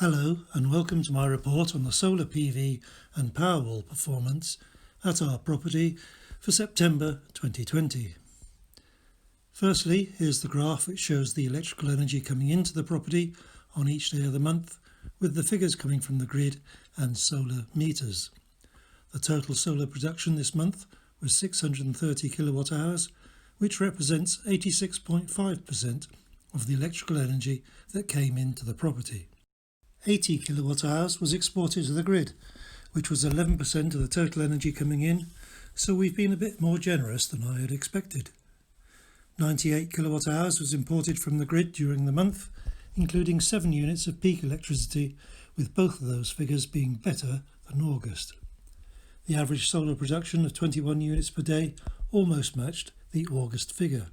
Hello and welcome to my report on the solar PV and Powerwall performance at our property for September 2020. Firstly, here's the graph which shows the electrical energy coming into the property on each day of the month, with the figures coming from the grid and solar meters. The total solar production this month was 630 kilowatt hours, which represents 86.5% of the electrical energy that came into the property. 80 kilowatt hours was exported to the grid, which was 11% of the total energy coming in, so we've been a bit more generous than I had expected. 98 kilowatt hours was imported from the grid during the month, including 7 units of peak electricity, with both of those figures being better than August. The average solar production of 21 units per day almost matched the August figure.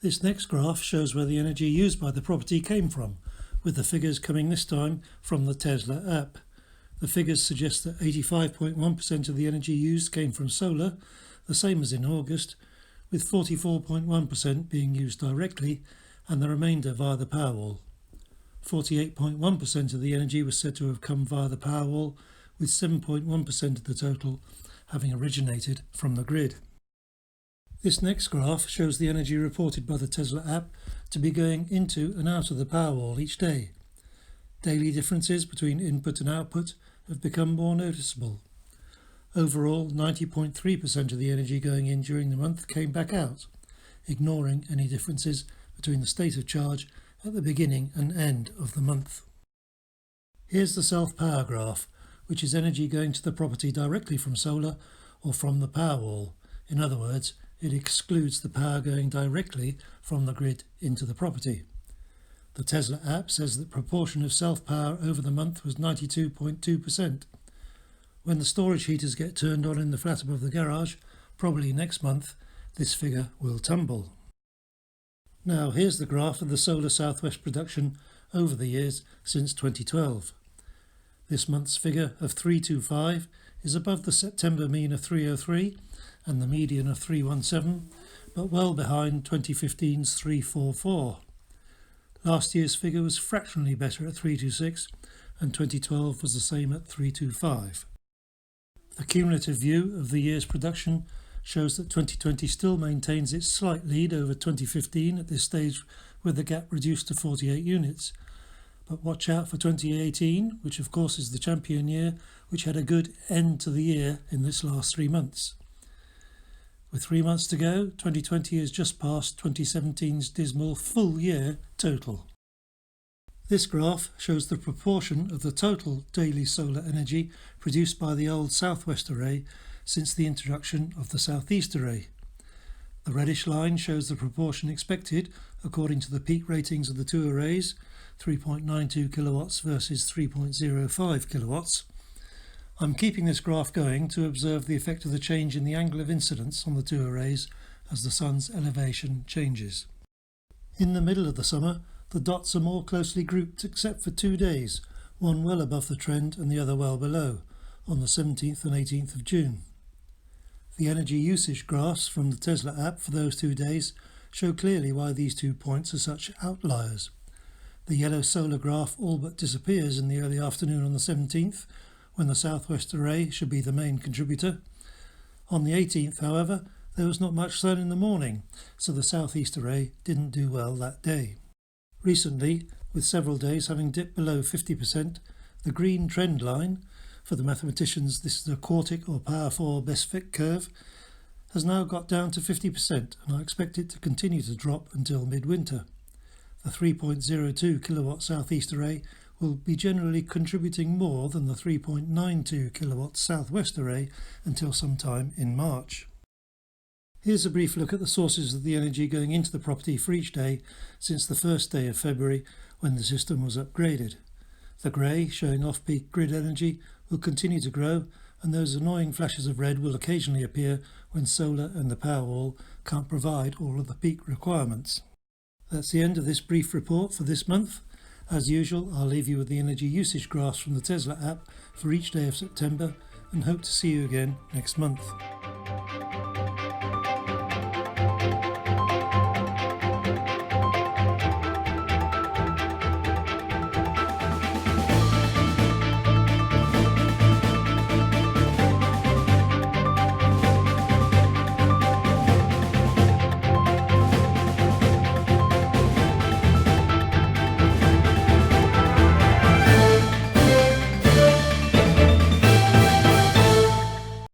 This next graph shows where the energy used by the property came from, with the figures coming this time from the Tesla app. The figures suggest that 85.1% of the energy used came from solar, the same as in August, with 44.1% being used directly and the remainder via the Powerwall. 48.1% of the energy was said to have come via the Powerwall, with 7.1% of the total having originated from the grid. This next graph shows the energy reported by the Tesla app to be going into and out of the Powerwall each day. Daily differences between input and output have become more noticeable. Overall, 90.3% of the energy going in during the month came back out, ignoring any differences between the state of charge at the beginning and end of the month. Here's the self-power graph, which is energy going to the property directly from solar or from the Powerwall. In other words, it excludes the power going directly from the grid into the property. The Tesla app says that proportion of self-power over the month was 92.2%. When the storage heaters get turned on in the flat above the garage, probably next month, this figure will tumble. Now here's the graph of the solar southwest production over the years since 2012. This month's figure of 325 is above the September mean of 303 and the median of 317, but well behind 2015's 344. Last year's figure was fractionally better at 326 and 2012 was the same at 325. The cumulative view of the year's production shows that 2020 still maintains its slight lead over 2015 at this stage, with the gap reduced to 48 units. But watch out for 2018, which of course is the champion year, which had a good end to the year in this last 3 months. With 3 months to go, 2020 is just past 2017's dismal full year total. This graph shows the proportion of the total daily solar energy produced by the old southwest array since the introduction of the southeast array. The reddish line shows the proportion expected according to the peak ratings of the two arrays, 3.92 kilowatts versus 3.05 kilowatts. I'm keeping this graph going to observe the effect of the change in the angle of incidence on the two arrays as the sun's elevation changes. In the middle of the summer, the dots are more closely grouped except for 2 days, one well above the trend and the other well below, on the 17th and 18th of June. The energy usage graphs from the Tesla app for those 2 days show clearly why these 2 points are such outliers. The yellow solar graph all but disappears in the early afternoon on the 17th, when the southwest array should be the main contributor. On the 18th, however, there was not much sun in the morning, so the southeast array didn't do well that day. Recently, with several days having dipped below 50%, the green trend line, for the mathematicians this is a quartic or power 4 best fit curve, has now got down to 50%, and I expect it to continue to drop until midwinter. The 3.02 kilowatt southeast array will be generally contributing more than the 3.92 kilowatt southwest array until sometime in March. Here's a brief look at the sources of the energy going into the property for each day since the first day of February when the system was upgraded. The grey, showing off-peak grid energy, will continue to grow, and those annoying flashes of red will occasionally appear when solar and the Powerwall can't provide all of the peak requirements. That's the end of this brief report for this month. As usual, I'll leave you with the energy usage graphs from the Tesla app for each day of September and hope to see you again next month.